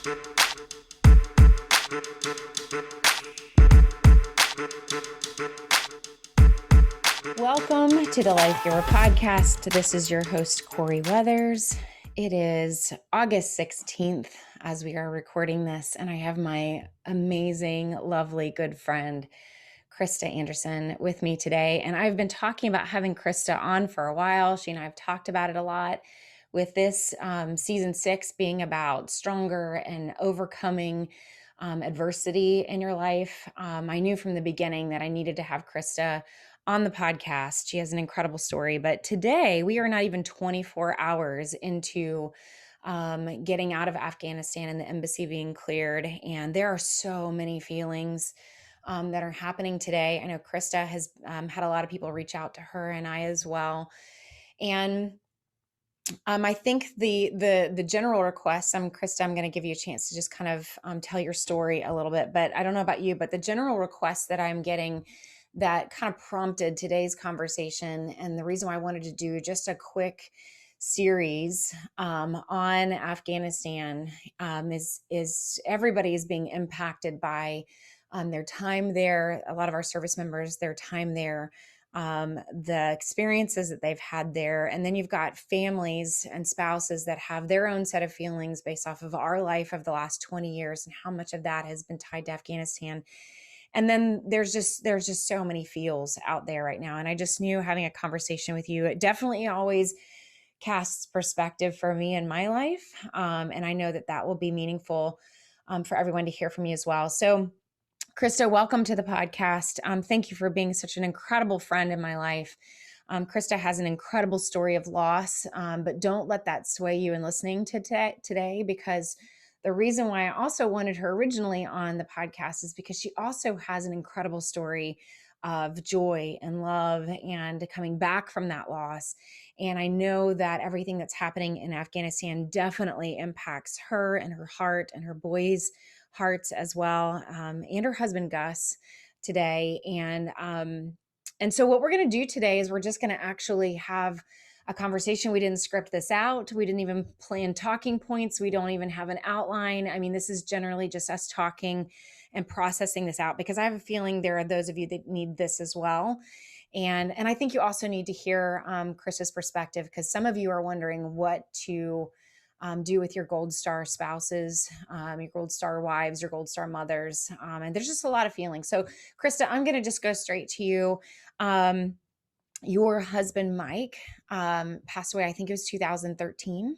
Welcome to the Life Hero podcast. This is your host, Corey Weathers. It is August 16th as we are recording this, and I have my amazing, lovely, good friend, Krista Anderson, with me today. And I've been talking about having Krista on for a while. She and I have talked about it a lot, with this season 6 being about stronger and overcoming adversity in your life. I knew from the beginning that I needed to have Krista on the podcast. She has an incredible story, but today we are not even 24 hours into getting out of Afghanistan and the embassy being cleared. And there are so many feelings that are happening today. I know Krista has had a lot of people reach out to her, and I as well. And I think the general request, Krista, I'm going to give you a chance to just kind of tell your story a little bit, but I don't know about you, but the general request that I'm getting that kind of prompted today's conversation, and the reason why I wanted to do just a quick series on Afghanistan is everybody is being impacted by their time there. A lot of our service members, their time there, the experiences that they've had there. And then you've got families and spouses that have their own set of feelings based off of our life of the last 20 years and how much of that has been tied to Afghanistan. And then there's just so many feels out there right now. And I just knew having a conversation with you, it definitely always casts perspective for me in my life. And I know that will be meaningful for everyone to hear from you as well. So Krista, welcome to the podcast. Thank you for being such an incredible friend in my life. Krista has an incredible story of loss, but don't let that sway you in listening to today, because the reason why I also wanted her originally on the podcast is because she also has an incredible story of joy and love and coming back from that loss. And I know that everything that's happening in Afghanistan definitely impacts her and her heart and her boys' hearts as well, and her husband Gus today. And so what we're going to do today is we're just going to actually have a conversation. We didn't script this out. We didn't even plan talking points. We don't even have an outline. I mean, this is generally just us talking and processing this out, because I have a feeling there are those of you that need this as well. And I think you also need to hear Krista's perspective, because some of you are wondering what to do with your Gold Star spouses, your Gold Star wives, your Gold Star mothers. And there's just a lot of feelings. So Krista, I'm going to just go straight to you. Your husband, Mike, passed away, I think it was 2013,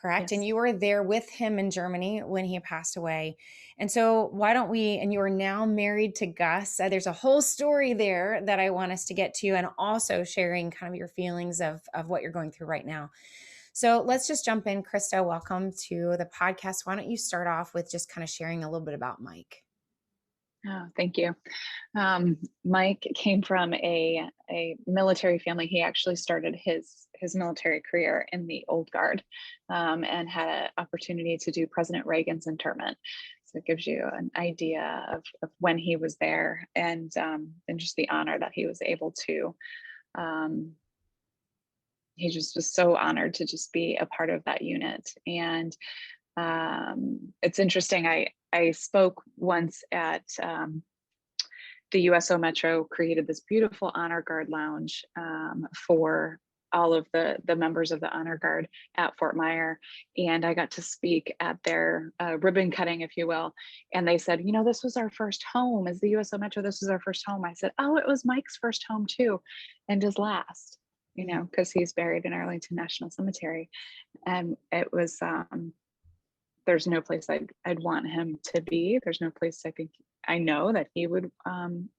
correct? Yes. And you were there with him in Germany when he passed away. And so and you are now married to Gus. There's a whole story there that I want us to get to, and also sharing kind of your feelings of what you're going through right now. So let's just jump in. Krista, welcome to the podcast. Why don't you start off with just kind of sharing a little bit about Mike? Oh, thank you. Mike came from a military family. He actually started his military career in the Old Guard, and had an opportunity to do President Reagan's interment. So it gives you an idea of when he was there, and just the honor that he was able to. He just was so honored to just be a part of that unit. And it's interesting. I spoke once at the USO Metro, created this beautiful Honor Guard lounge for all of the members of the Honor Guard at Fort Myer. And I got to speak at their ribbon cutting, if you will. And they said, this was our first home as the USO Metro. This was our first home. I said, oh, it was Mike's first home too, and his last, because he's buried in Arlington National Cemetery. And it was, there's no place I'd want him to be. There's no place I know that he would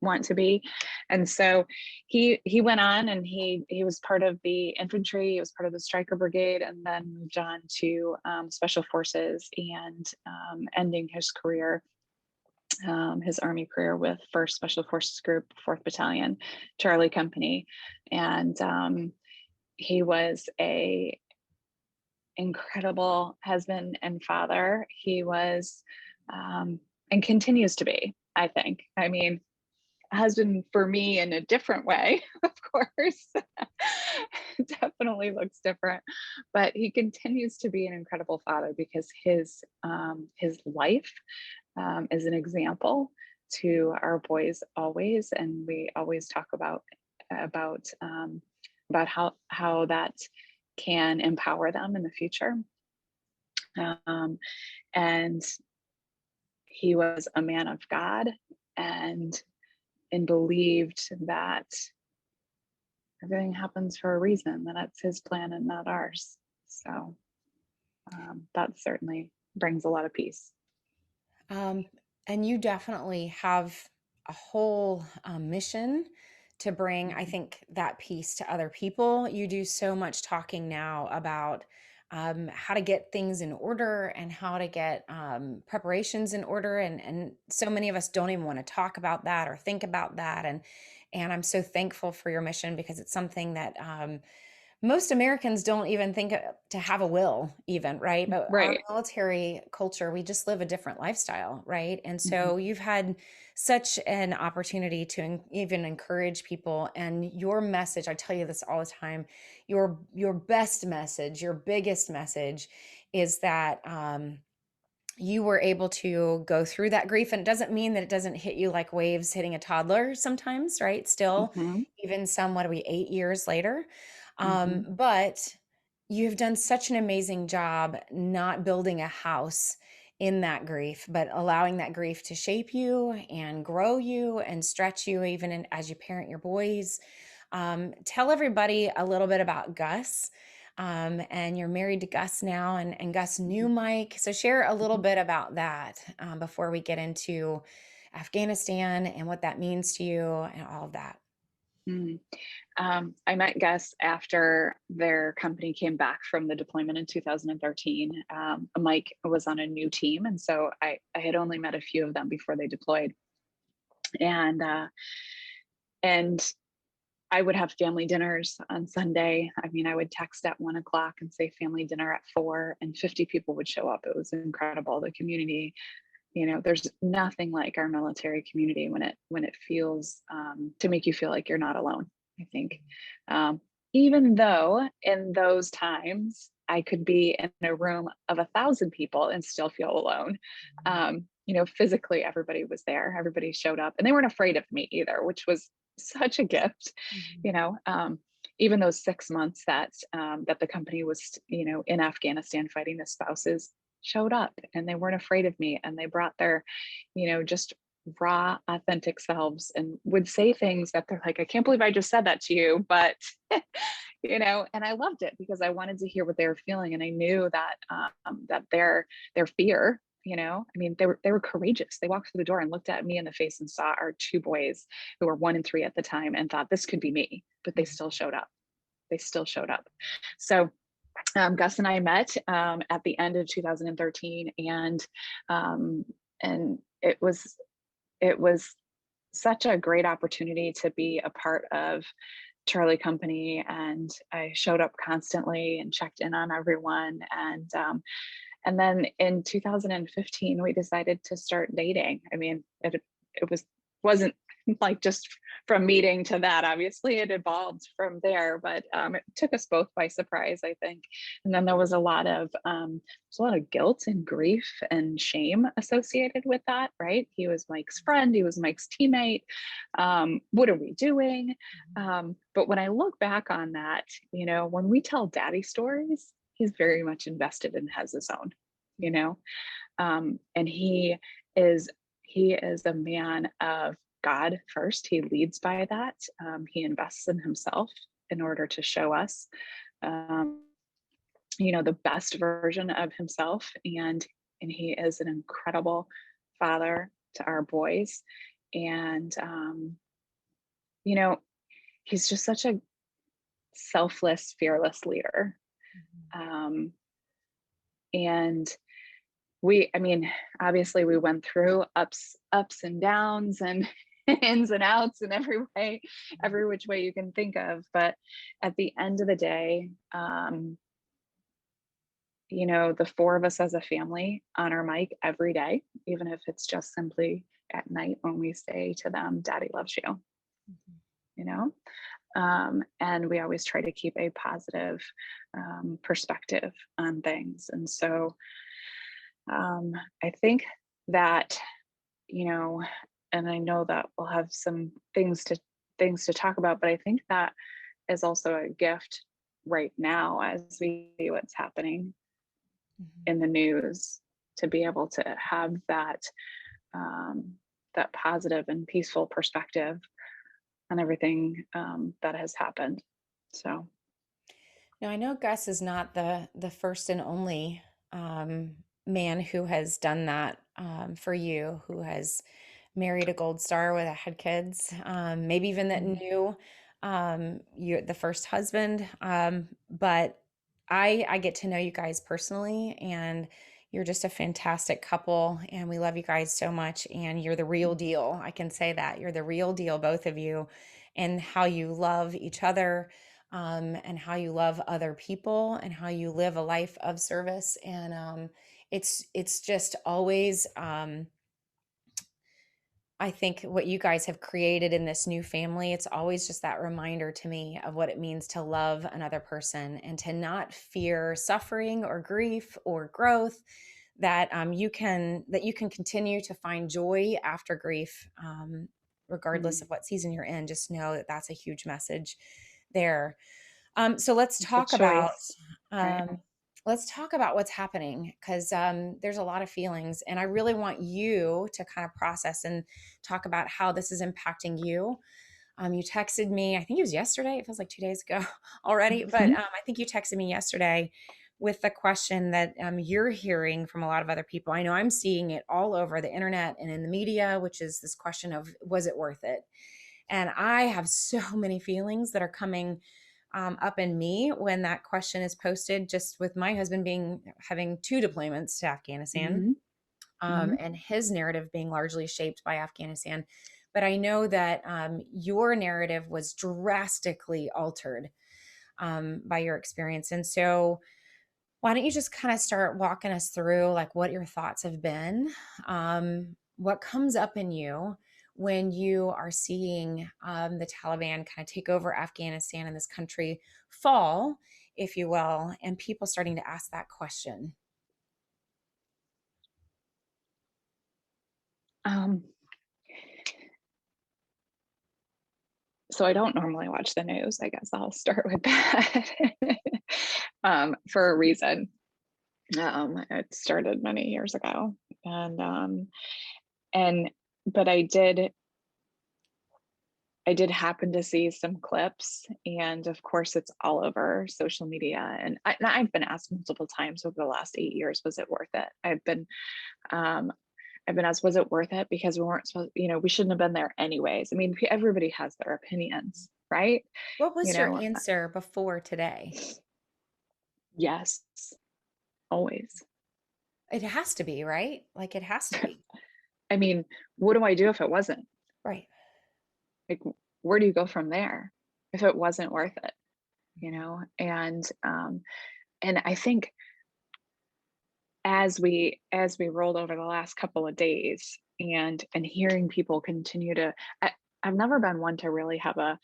want to be. And so he went on, and he was part of the infantry. He was part of the Stryker Brigade, and then moved on to Special Forces, and ending his career, his Army career, with 1st Special Forces Group, 4th Battalion, Charlie Company. And he was a incredible husband and father. He was, and continues to be, I think. I mean, husband for me in a different way, of course. Definitely looks different, but he continues to be an incredible father because his life is an example to our boys always, and we always talk about about how that can empower them in the future. Um, and he was a man of God, and believed that everything happens for a reason, that it's his plan and not ours. So that certainly brings a lot of peace. Um, and you definitely have a whole mission to bring, I Mhm. think, that peace to other people. You do so much talking now about how to get things in order and how to get preparations in order. And so many of us don't even want to talk about that or think about that. And I'm so thankful for your mission because it's something that most Americans don't even think to have a will, even, right? But our Right. military culture, we just live a different lifestyle, right? And Mhm. so you've had such an opportunity to even encourage people. And your message, I tell you this all the time, your best message, your biggest message is that you were able to go through that grief. And it doesn't mean that it doesn't hit you like waves hitting a toddler sometimes, right? Still, Mhm. even some, what are we, 8 years later? Mhm. But you've done such an amazing job not building a house in that grief, but allowing that grief to shape you and grow you and stretch you even as you parent your boys. Tell everybody a little bit about Gus. And you're married to Gus now, and Gus knew Mhm. Mike. So share a little Mhm. bit about that before we get into Afghanistan and what that means to you and all of that. Mhm. I met Gus after their company came back from the deployment in 2013. Mike was on a new team, and so I had only met a few of them before they deployed. And and I would have family dinners on Sunday. I mean, I would text at 1 o'clock and say family dinner at 4, and 50 people would show up. It was incredible. The community, there's nothing like our military community when it feels to make you feel like you're not alone. I think, um, even though in those times I could be in a room of 1,000 people and still feel alone. Physically everybody was there, everybody showed up, and they weren't afraid of me either, which was such a gift. Mhm. You know, even those 6 months that the company was, in Afghanistan fighting, the spouses showed up and they weren't afraid of me, and they brought their, just raw authentic selves and would say things that they're like, I can't believe I just said that to you, but and I loved it because I wanted to hear what they were feeling, and I knew that their fear, I mean, they were courageous. They walked through the door and looked at me in the face and saw our two boys, who were 1 and 3 at the time, and thought this could be me, but they still showed up. They still showed up. So Gus and I met at the end of 2013, um, and it was such a great opportunity to be a part of Charlie Company, and I showed up constantly and checked in on everyone. And then in 2015, we decided to start dating. I mean, it wasn't like just from meeting to that. Obviously, it evolved from there, but it took us both by surprise, I think. And then there was a lot of guilt and grief and shame associated with that. Right? He was Mike's friend. He was Mike's teammate. What are we doing? But when I look back on that, when we tell daddy stories, he's very much invested and has his own, you know and he is a man of God first. He leads by that. He invests in himself in order to show us um, the best version of himself, and he is an incredible father to our boys. And you know he's just such a selfless, fearless leader. um, and I mean, obviously we went through ups and downs and ins and outs in every which way you can think of. But at the end of the day, the four of us as a family honor Mike every day, even if it's just simply at night when we say to them, Daddy loves you, Mhm. you know? And we always try to keep a positive perspective on things. And so um, I think that, you know, and I know that we'll have some things to talk about, but I think that is also a gift right now as we see what's happening Mhm. in the news, to be able to have um, that positive and peaceful perspective on everything that has happened. So, Now, I know Gus is not the first and only um, man who has done that for you, who has married a gold star with had kids, maybe even that mm, knew you the first husband. But I get to know you guys personally, and you're just a fantastic couple, and we love you guys so much. And you're the real deal. I can say that you're the real deal, both of you, and how you love each other. And how you love other people and how you live a life of service. And it's just always I think what you guys have created in this new family, it's always just that reminder to me of what it means to love another person and to not fear suffering or grief or growth. That you can continue to find joy after grief, regardless mm, of what season you're in. Just know that that's a huge message there. So it's a choice, right? um, let's talk about what's happening because there's a lot of feelings, and I really want you to kind of process and talk about how this is impacting you. You texted me, I think it was yesterday. It feels like 2 days ago already, but Mhm. I think you texted me yesterday with the question that you're hearing from a lot of other people. I know I'm seeing it all over the internet and in the media, which is this question of, was it worth it? And I have so many feelings that are coming up in me when that question is posted, just with my husband having two deployments to Afghanistan, Mhm. Mhm. and his narrative being largely shaped by Afghanistan. But I know that your narrative was drastically altered by your experience. And so, why don't you just kind of start walking us through like what your thoughts have been, what comes up in you when you are seeing the Taliban kind of take over Afghanistan and this country fall, if you will, and people starting to ask that question. Um, so I don't normally watch the news. I guess I'll start with that. For a reason. It started many years ago, and but I did happen to see some clips, and of course, it's all over social media. And I've been asked multiple times over the last 8 years, was it worth it? Um, I've been asked, was it worth it? Because we weren't supposed, we shouldn't have been there anyways. I mean, everybody has their opinions, right? What You was your know, answer before today? yes, always. It has to be, right? Like it has to be. I mean, what do I do if it wasn't? Right. Like, where do you go from there if it wasn't worth it? And I think as we rolled over the last couple of days, and hearing people continue to, I've never been one to really have a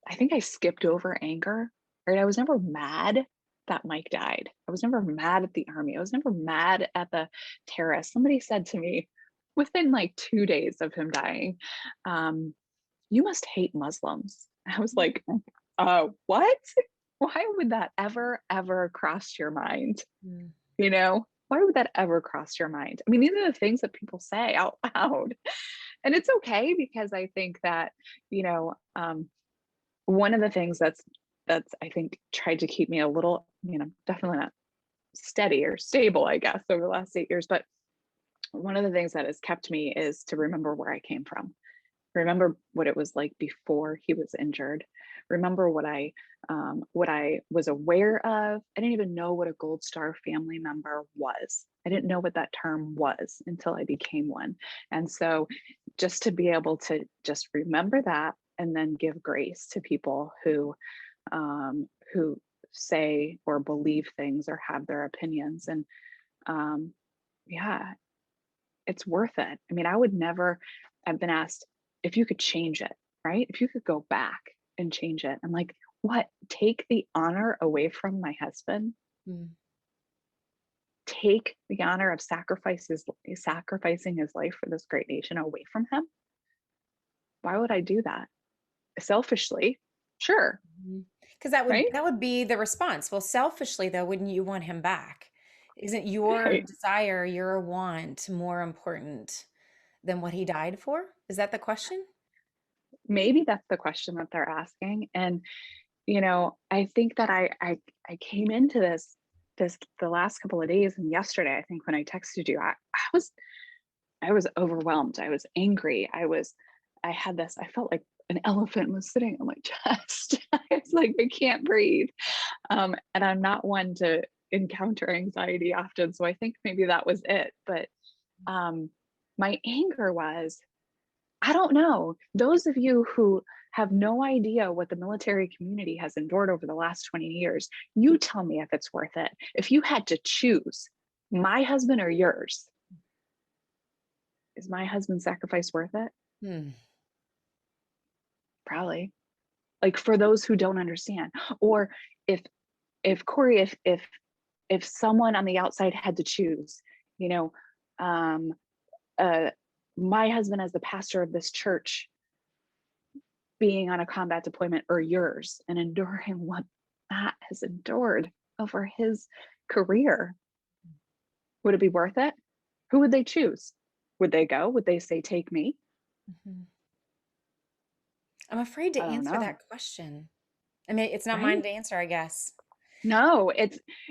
I think I skipped over anger, right? I was never mad that Mike died. I was never mad at the army. I was never mad at the terrorists. Somebody said to me within like 2 days of him dying, you must hate Muslims. I was like, what? Why would that ever cross your mind? Mm. Why would that ever cross your mind? I mean, these are the things that people say out loud. And it's okay, because I think that, you know, one of the things that's I think tried to keep me a little, definitely not steady or stable, I guess, over the last 8 years. But one of the things that has kept me is to remember where I came from. Remember what it was like before he was injured. Remember what I was aware of. I didn't even know what a Gold Star family member was. I didn't know what that term was until I became one. And so just to be able to just remember that, and then give grace to people who say or believe things or have their opinions. And yeah, it's worth it. I mean, I would never, I've been asked if you could change it, right? If you could go back and change it. I'm like, what? Take the honor away from my husband? Mm. Take the honor of sacrificing his life for this great nation away from him? Why would I do that? Selfishly, sure, Because that would right? that would be the response. Well, selfishly though, wouldn't you want him back? Isn't your Right. desire, your want more important than what he died for? Is that the question? Maybe that's the question that they're asking. And I think that I came into this the last couple of days, and yesterday, I think when I texted you, I was overwhelmed. I was angry. I had this, I felt like an elephant was sitting on my chest. It's like I can't breathe. And I'm not one to encounter anxiety often. So I think maybe that was it. But um my anger was, I don't know. Those of you who have no idea what the military community has endured over the last 20 years, you tell me if it's worth it. If you had to choose my husband or yours, is my husband's sacrifice worth it? Hmm. Probably. Like, for those who don't understand. Or if Corey, if someone on the outside had to choose, you know, um, uh, my husband as the pastor of this church being on a combat deployment, or yours, and enduring what Matt has endured over his career, would it be worth it? Who would they choose? Would they go? Would they say, take me? Mhm. I'm afraid to I don't answer know. that question. I mean, it's not mine Right? to answer, I guess. No,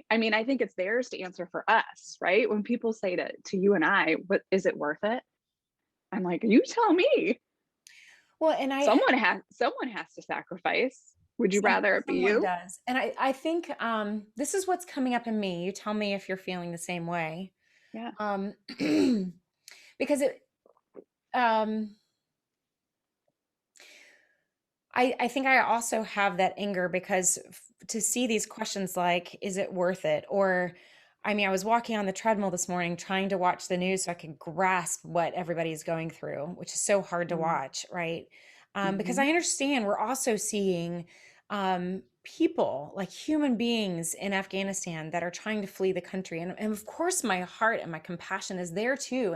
I mean, I think it's theirs to answer for us, right? When people say to you and I, but is it worth it? I'm like, you tell me. Well, and Someone has to sacrifice. Would you rather it be someone you? does. And I think this is what's coming up in me. You tell me if you're feeling the same way. Yeah. Um, because um, I think I also have that anger because to see these questions like, is it worth it? Or, I mean, I was walking on the treadmill this morning trying to watch the news so I could grasp what everybody's going through, which is so hard to watch, right? Because Mm-hmm. I understand we're also seeing people, like human beings in Afghanistan that are trying to flee the country. And of course, my heart and my compassion is there too.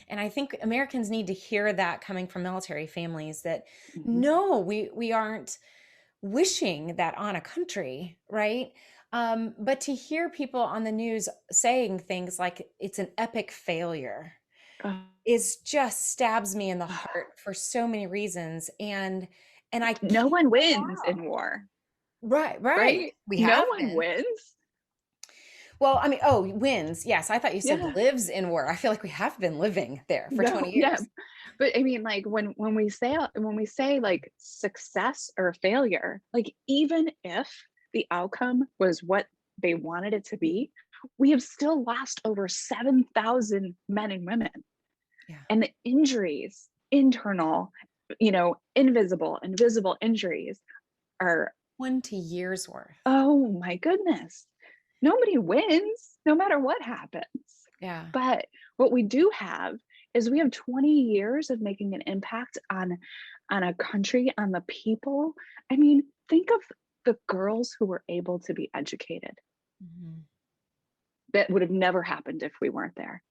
And I think Americans need to hear that coming from military families that Mm-hmm. no, we aren't wishing that on a country, right? But to hear people on the news saying things like it's an epic failure Oh, is just stabs me in the heart for so many reasons. And I no can't one wins allow. in war, Right. right? We No have one been. wins. Well, I mean, oh, wins. Yes, I thought you said Yeah. lives in war. I feel like we have been living there for No, 20 yeah. years. But I mean, like, when we say like success or failure, like, even if the outcome was what they wanted it to be, we have still lost over 7,000 men and women. Yeah. And the injuries, internal, invisible injuries are, 20 years worth. oh my goodness. Nobody wins no matter what happens. Yeah. But what we do have is we have 20 years of making an impact on a country, on the people. I mean, think of the girls who were able to be educated. Mhm. That would have never happened if we weren't there.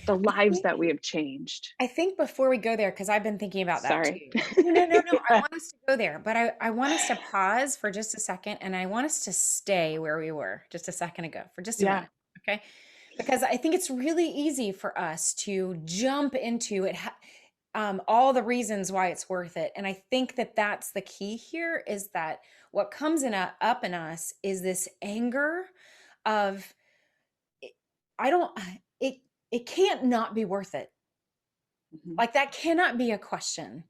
The I lives think that we have changed. I think before we go there, because I've been thinking about that Sorry. too. No, no, no, no. I Yeah. want us to go there, but I want us to pause for just a second and I want us to stay where we were just a second ago for just a Yeah. minute. Okay. Because I think it's really easy for us to jump into it, all the reasons why it's worth it. And I think that that's the key here is that what comes up in us is this anger of, I don't, it, it can't not be worth it. Mhm. Like that cannot be a question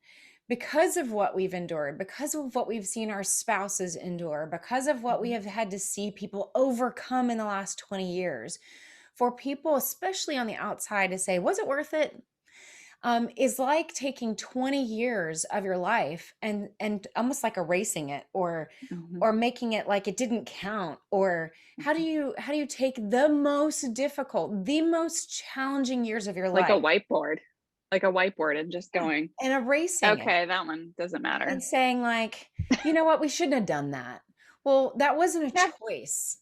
because of what we've endured, because of what we've seen our spouses endure, because of what we Mhm. have had to see people overcome in the last 20 years. For people, especially on the outside, to say, was it worth it? is like taking 20 years of your life and almost like erasing it, Mhm. or making it like it didn't count. Or Mhm. how do you take the most difficult, the most challenging years of your Like a life, whiteboard, like a whiteboard, and just yeah, going, and erasing it okay, that one doesn't and matter. saying like, you know what, we shouldn't have done that. Well, that wasn't a Yeah. choice.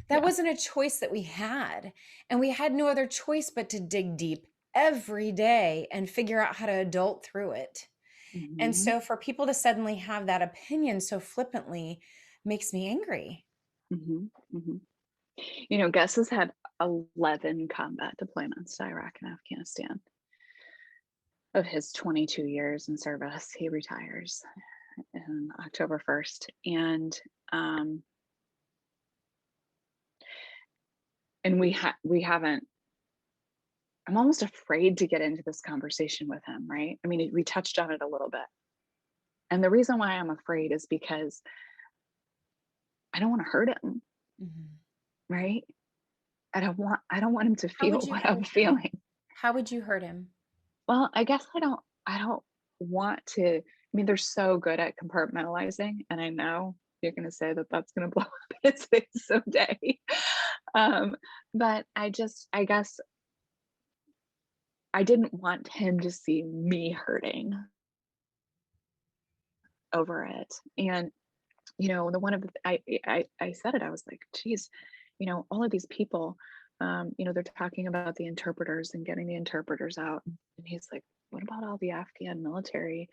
That Yeah. wasn't a choice that we had. And we had no other choice but to dig deep every day and figure out how to adult through it. And Hmm. so for people to suddenly have that opinion so flippantly makes me angry. Hmm. Hmm. Gus has had 11 combat deployments to Iraq and Afghanistan. Of his 22 years in service, he retires on October 1st. Um, and we haven't, I'm almost afraid to get into this conversation with him, right? I mean, we touched on it a little bit. And the reason why I'm afraid is because I don't want to hurt him, Mhm. right? I don't want him to How feel would you what hurt I'm him? feeling. How would you hurt him? Well, I guess I don't want to. I mean, they're so good at compartmentalizing, and I know you're going to say that that's going to blow up in his face someday. Um, but I guess I didn't want him to see me hurting over it. And the one of the, I said it. I was like, geez, all of these people, they're talking about the interpreters and getting the interpreters out. And he's like, what about all the Afghan military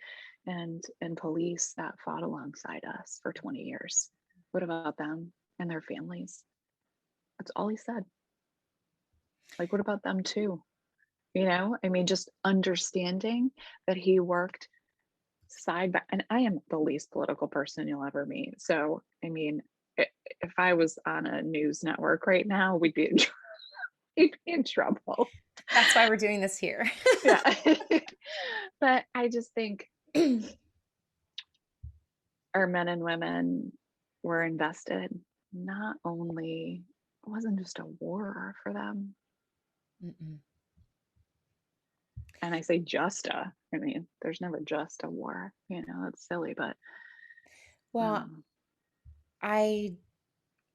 and police that fought alongside us for 20 years? What about them and their families? That's all he said. Like, what about them too? I mean, just understanding that he worked side by, and I am the least political person you'll ever meet. So, I mean, if I was on a news network right now, we'd be in trouble. That's why we're doing this here. Yeah. But I just think our men and women were invested. Not only, it wasn't just a war for them. Mm-mm. And I say I mean, there's never just a war, it's silly, but Well, um, I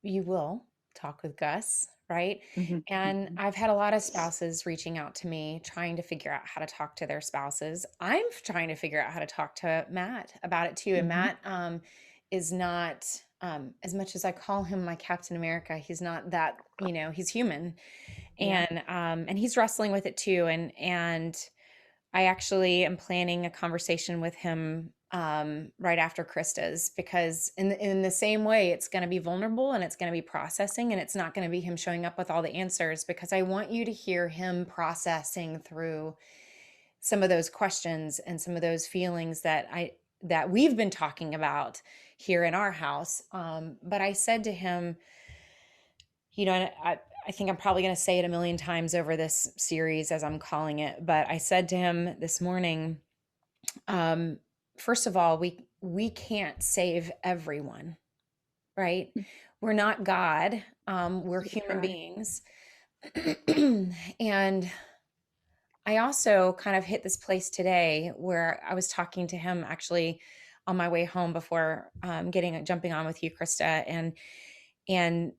you will talk with Gus, right? mhm, And mhm, I've had a lot of spouses reaching out to me trying to figure out how to talk to their spouses. I'm trying to figure out how to talk to Matt about it too. And mhm, Matt is not, as much as I call him my Captain America, he's not that, he's human, yeah, and he's wrestling with it too. And I actually am planning a conversation with him right after Krista's, because in the same way, it's going to be vulnerable and it's going to be processing, and it's not going to be him showing up with all the answers, because I want you to hear him processing through some of those questions and some of those feelings that we've been talking about here in our house. But I said to him, and I think I'm probably going to say it a million times over this series, as I'm calling it, but I said to him this morning, um, first of all, we can't save everyone, right? We're not God. We're we human try. beings. And I also kind of hit this place today where I was talking to him actually on my way home before jumping on with you, Krista, and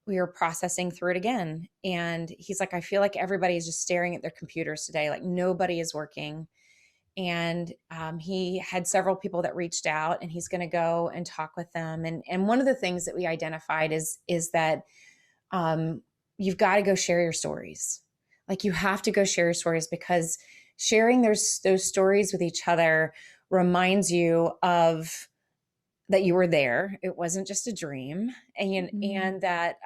we were processing through it again. And he's like, I feel like everybody's just staring at their computers today, like nobody is working. And he had several people that reached out, and he's going to go and talk with them. And one of the things that we identified is that um, you've got to go share your stories. Like, you have to go share your stories, because sharing those stories with each other reminds you of that you were there. It wasn't just a dream, Mm, and that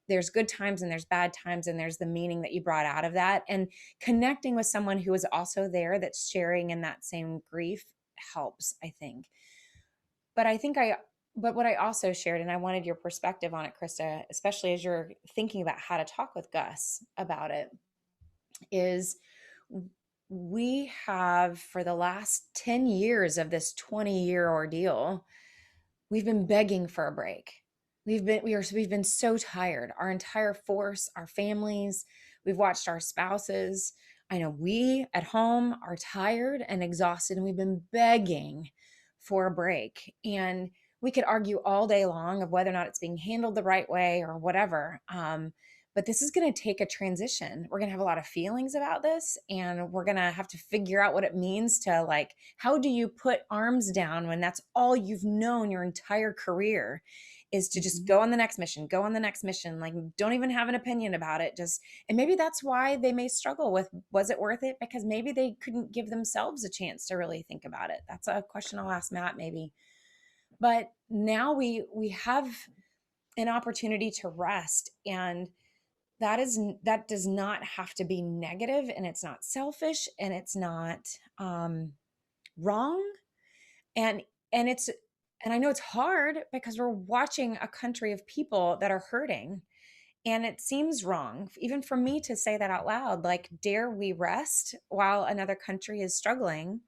there's good times and there's bad times, and there's the meaning that you brought out of that. And connecting with someone who is also there, that's sharing in that same grief, helps, I think. But but what I also shared, and I wanted your perspective on it, Krista, especially as you're thinking about how to talk with Gus about it, is we have, for the last 10 years of this 20-year ordeal, we've been begging for a break. We've been so tired. Our entire force, our families, we've watched our spouses. I know we at home are tired and exhausted, and we've been begging for a break. And we could argue all day long of whether or not it's being handled the right way or whatever. But this is going to take a transition. We're going to have a lot of feelings about this, and we're going to have to figure out what it means to, like, how do you put arms down when that's all you've known your entire career is to just go on the next mission, go on the next mission, like don't even have an opinion about it. Just, and maybe that's why they may struggle with, was it worth it? Because maybe they couldn't give themselves a chance to really think about it. That's a question I'll ask Matt maybe. But now we have an opportunity to rest, and that does not have to be negative, and it's not selfish, and it's not wrong. And it's, and I know it's hard because we're watching a country of people that are hurting, and it seems wrong even for me to say that out loud, like, dare we rest while another country is struggling?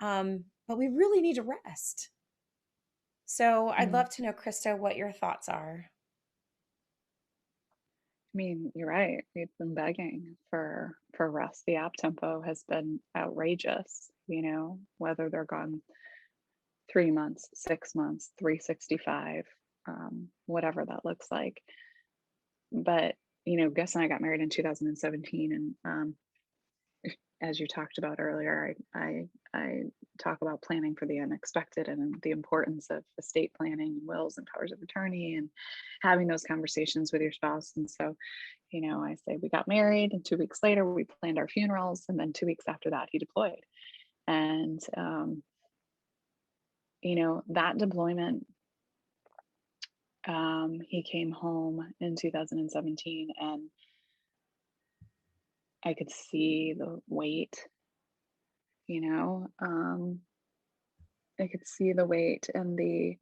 But we really need to rest. So I'd love to know, Krista, what your thoughts are. I mean, you're right. We've been begging for rest. The app tempo has been outrageous, whether they're gone 3 months, 6 months, 365, whatever that looks like. But, Gus and I got married in 2017, and as you talked about earlier, I talk about planning for the unexpected and the importance of estate planning, wills and powers of attorney, and having those conversations with your spouse. And so, I say we got married, and 2 weeks later we planned our funerals, and then 2 weeks after that he deployed. And that deployment, he came home in 2017, and I could see the weight, I could see the weight and the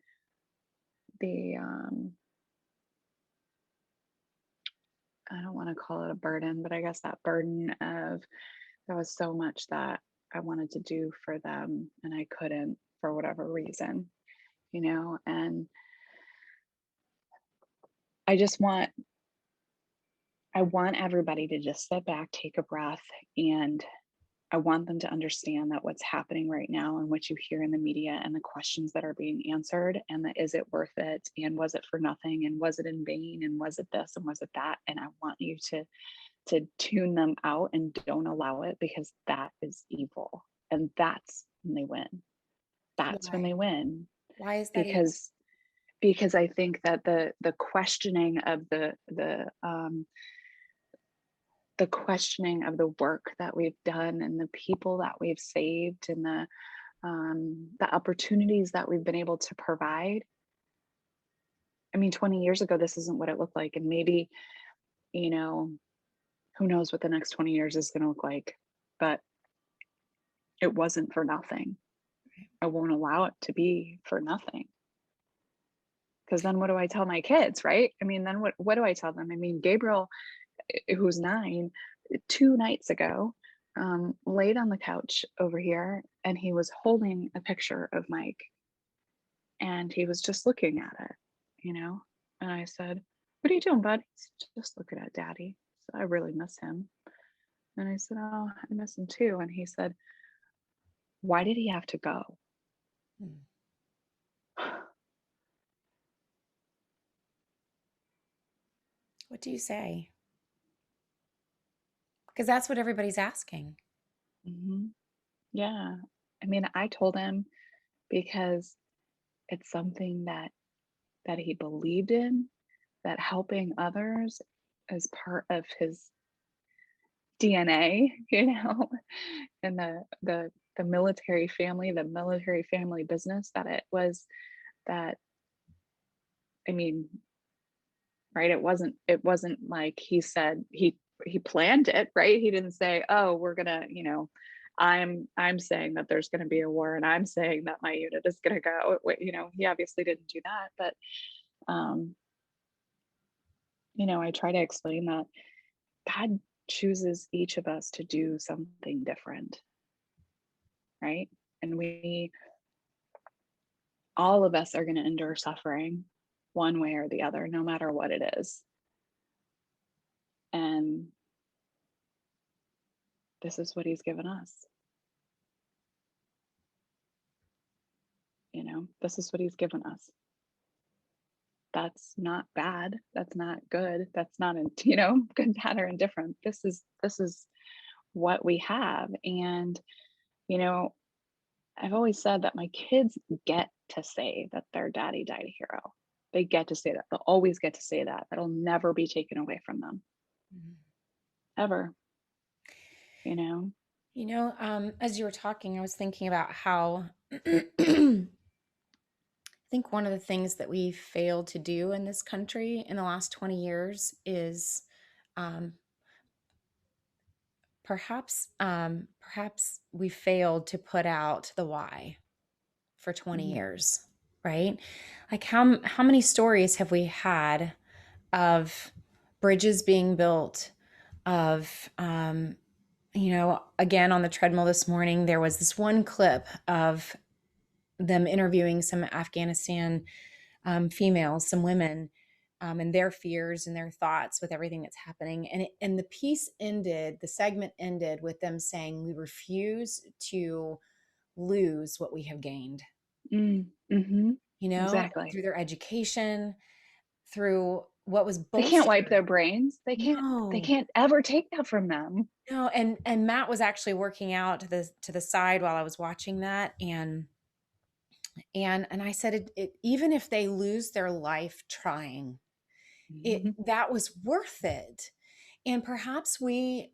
I don't want to call it a burden, but I guess that burden of, there was so much that I wanted to do for them and I couldn't for whatever reason, and I just want everybody to just sit back, take a breath, and I want them to understand that what's happening right now and what you hear in the media and the questions that are being answered, and that, is it worth it? And was it for nothing? And was it in vain? And was it this? And was it that? And I want you to tune them out and don't allow it, because that is evil. And that's when they win. That's Why? when they win. Why is that? Because I think that the questioning of the questioning of the work that we've done and the people that we've saved and the opportunities that we've been able to provide. I mean, 20 years ago, this isn't what it looked like. And maybe, who knows what the next 20 years is going to look like, but it wasn't for nothing. I won't allow it to be for nothing. Because then what do I tell my kids, right? I mean, then what do I tell them? I mean, Gabriel, who's 9, 2 nights ago, laid on the couch over here, and he was holding a picture of Mike, and he was just looking at it, and I said, "What are you doing, bud?" He's just looking at Daddy. So I really miss him. And I said, "Oh, I miss him too." And he said, "Why did he have to go?" What do you say? Because that's what everybody's asking. Mm-hmm. Yeah. I mean, I told him because it's something that he believed in, that helping others is part of his DNA, and the military family business, that it was that, I mean, right, it wasn't like he said he planned it, right? He didn't say, "Oh, we're gonna, I'm saying that there's going to be a war, and I'm saying that my unit is going to go." He obviously didn't do that, but I try to explain that God chooses each of us to do something different, right? And all of us are going to endure suffering one way or the other, no matter what it is. And this is what he's given us. This is what he's given us. That's not bad. That's not good. That's not, good, bad, or indifferent. This is what we have. And, I've always said that my kids get to say that their daddy died a hero. They get to say that. They'll always get to say that. That'll never be taken away from them. Ever. As you were talking, I was thinking about how I think one of the things that we failed to do in this country in the last 20 years is perhaps we failed to put out the why for 20 years, right? Like how many stories have we had of bridges being built, of again, on the treadmill this morning, there was this one clip of them interviewing some Afghanistan females, some women, and their fears and their thoughts with everything that's happening. And the segment ended with them saying, we refuse to lose what we have gained. Mm-hmm. Exactly. Through their education, through what was bolstered. They can't wipe their brains. They can't ever take that from them. No, and Matt was actually working out to the side while I was watching that, and I said, even if they lose their life trying, that was worth it. And perhaps we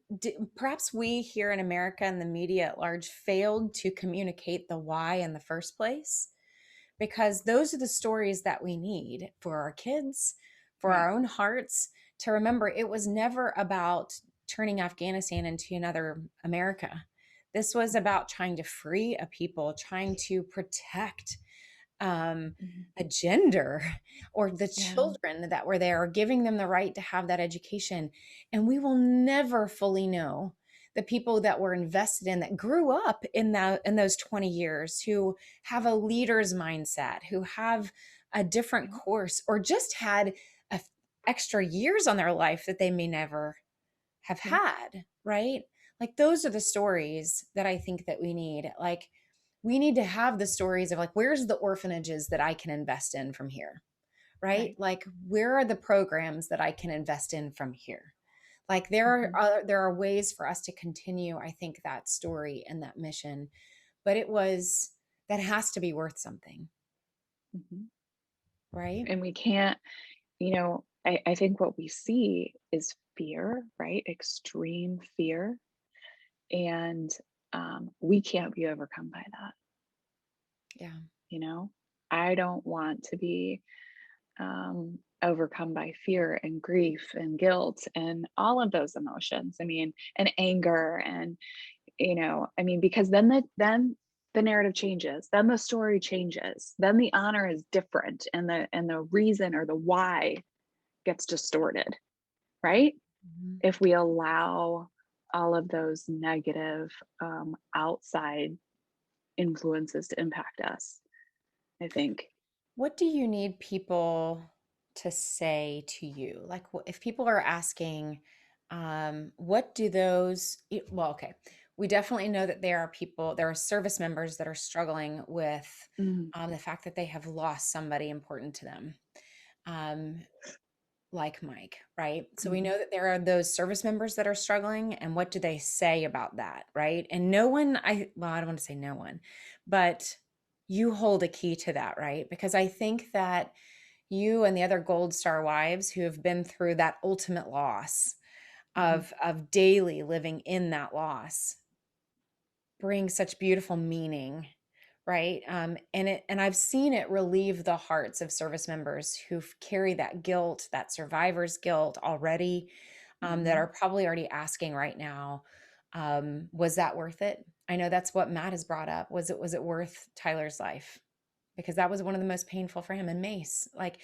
here in America and the media at large failed to communicate the why in the first place, because those are the stories that we need for our kids, for our own hearts, to remember it was never about turning Afghanistan into another America. This was about trying to free a people, trying to protect a gender or the children that were there, or giving them the right to have that education. And we will never fully know the people that were invested in, that grew up in those 20 years, who have a leader's mindset, who have a different course, or just had extra years on their life that they may never have had, right? Like, those are the stories that I think that we need. Like, we need to have the stories of, like, where's the orphanages that I can invest in from here, right? Like, where are the programs that I can invest in from here? Like, there are ways for us to continue, I think, that story and that mission, but that has to be worth something. Right. And we can't, I think what we see is fear, right? Extreme fear. And we can't be overcome by that. Yeah. I don't want to be overcome by fear and grief and guilt and all of those emotions. I mean, and anger, and because then the narrative changes, then the story changes, then the honor is different, and the reason or the why gets distorted, right? If we allow all of those negative outside influences to impact us, I think. What do you need people to say to you? Like, if people are asking, what do those, well, okay. We definitely know that there are service members that are struggling with the fact that they have lost somebody important to them, like Mike, right? So we know that there are those service members that are struggling, and what do they say about that, right? And I don't want to say no one, but you hold a key to that, right? Because I think that you and the other Gold Star wives who have been through that ultimate loss of daily living in that loss bring such beautiful meaning, right? And I've seen it relieve the hearts of service members who carry that guilt, that survivor's guilt already, that are probably already asking right now, was that worth it? I know that's what Matt has brought up. Was it worth Tyler's life? Because that was one of the most painful for him. And Mace, like,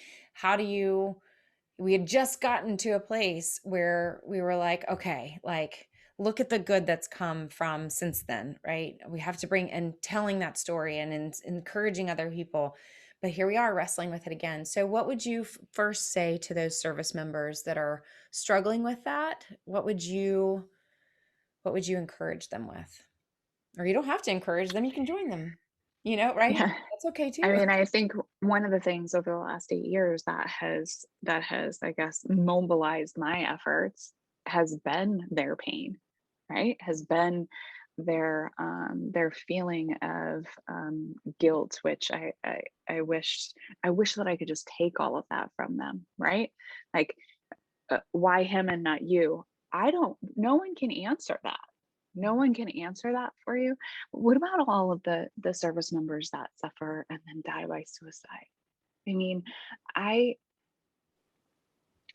we had just gotten to a place where we were like, okay, like, look at the good that's come from since then, right? We have to bring and telling that story and encouraging other people. But here we are wrestling with it again. So what would you first say to those service members that are struggling with that? What would you what would you encourage them with? Or you don't have to encourage them, you can join them, right? Yeah. That's okay I too. mean, I think one of the things over the last 8 years that has, I guess, mobilized my efforts has been their pain, right? Has been their feeling of guilt, which I wish that I could just take all of that from them, right? Like, why him and not you? I don't. No one can answer that. No one can answer that for you. What about all of the service members that suffer and then die by suicide? I mean, I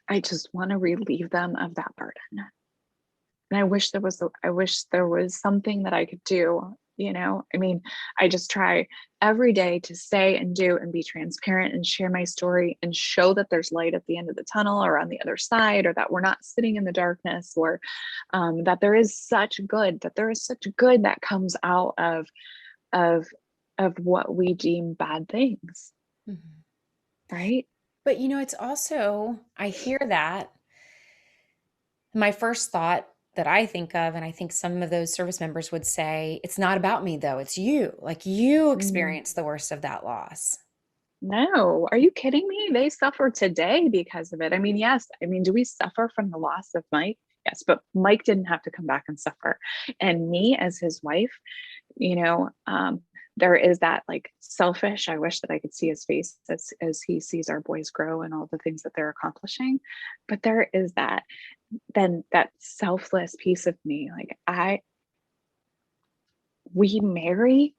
I just want to relieve them of that burden. And I wish there was something that I could do, I mean, I just try every day to say and do and be transparent and share my story and show that there's light at the end of the tunnel or on the other side, or that we're not sitting in the darkness, or that there is such good that comes out of what we deem bad things, Mhm. right? But it's also, I hear that. My first thought that I think of, and I think some of those service members would say, it's not about me though, it's you. Like you Mhm. experience the worst of that loss. No, are you kidding me? They suffer today because of it. I mean, yes. I mean, do we suffer from the loss of Mike? Yes, but Mike didn't have to come back and suffer. And me as his wife, you know, um, there is that like selfish, I wish that I could see his face as he sees our boys grow and all the things that they're accomplishing. But there is that selfless piece of me. Like we marry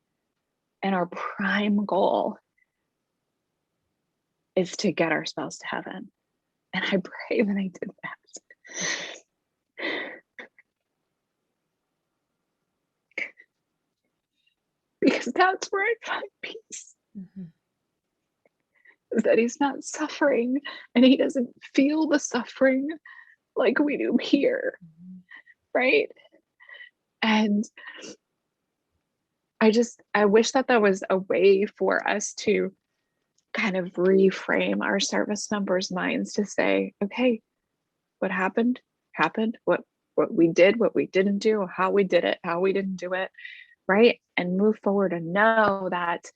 and our prime goal is to get our spouse to heaven. And I pray that I did that. Because that's where I find peace. Mhm. Is that he's not suffering and he doesn't feel the suffering like we do here. Mhm. Right. And I wish that that was a way for us to kind of reframe our service members' minds to say, okay, what happened, happened. What we did, what we didn't do, how we did it, how we didn't do it, right? And move forward and know that